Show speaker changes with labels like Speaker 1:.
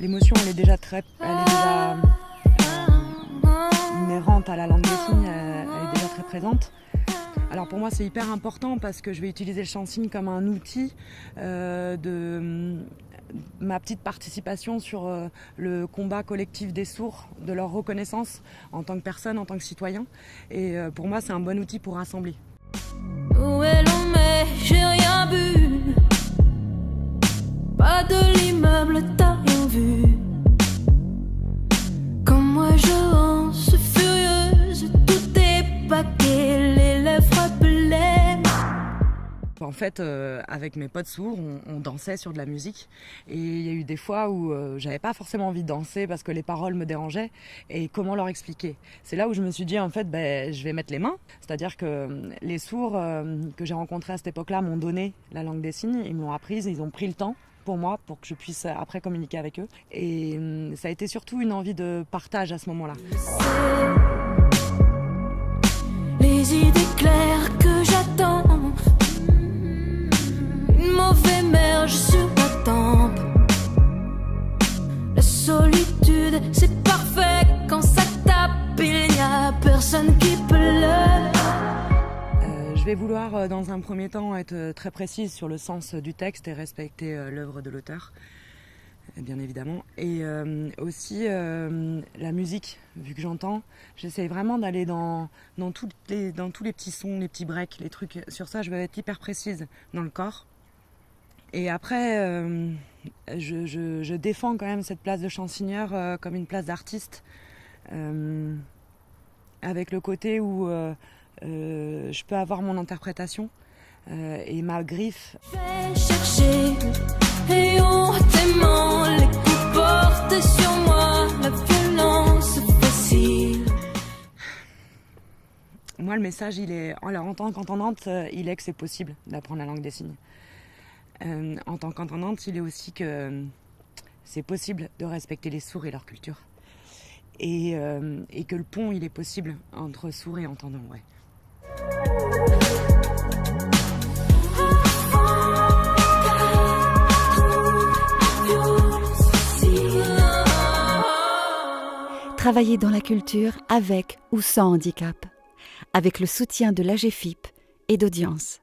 Speaker 1: l'émotion, elle est déjà inhérente à la langue des signes, elle est déjà très présente. Alors pour moi c'est hyper important parce que je vais utiliser le chant-signe comme un outil de ma petite participation sur le combat collectif des sourds, de leur reconnaissance en tant que personne, en tant que citoyen. Et pour moi c'est un bon outil pour rassembler.
Speaker 2: Où est l'on met, j'ai rien bu. Pas de l'immeuble, t'as rien vu. Comme moi je lance furieuse, tout est paquet, les lèvres blêmes.
Speaker 1: En fait, avec mes potes sourds, on dansait sur de la musique. Et il y a eu des fois où j'avais pas forcément envie de danser parce que les paroles me dérangeaient. Et comment leur expliquer ? C'est là où je me suis dit, en fait, je vais mettre les mains. C'est-à-dire que les sourds que j'ai rencontrés à cette époque-là m'ont donné la langue des signes. Ils me l'ont apprise, ils ont pris le temps pour moi, pour que je puisse après communiquer avec eux. Et ça a été surtout une envie de partage à ce moment-là.
Speaker 2: Les idées claires que j'attends. Une mauvaise merge sur la tempe. La solitude, c'est parfait. Quand ça tape, il n'y a personne qui pleure.
Speaker 1: Je vais vouloir dans un premier temps être très précise sur le sens du texte et respecter l'œuvre de l'auteur, bien évidemment. Et aussi la musique, vu que j'entends, j'essaye vraiment d'aller dans tous les petits sons, les petits breaks, les trucs. Sur ça, je vais être hyper précise dans le corps. Et après, je défends quand même cette place de chansonneur comme une place d'artiste, avec le côté où je peux avoir mon interprétation et ma griffe.
Speaker 2: Je vais chercher et hontement les coups portés sur moi, la violence facile.
Speaker 1: Moi, le message, en tant qu'entendante, il est que c'est possible d'apprendre la langue des signes. En tant qu'entendante, il est aussi que c'est possible de respecter les sourds et leur culture. Et que le pont, il est possible entre sourds et entendants, ouais.
Speaker 3: Travailler dans la culture avec ou sans handicap, avec le soutien de l'AGEFIP et d'Audience.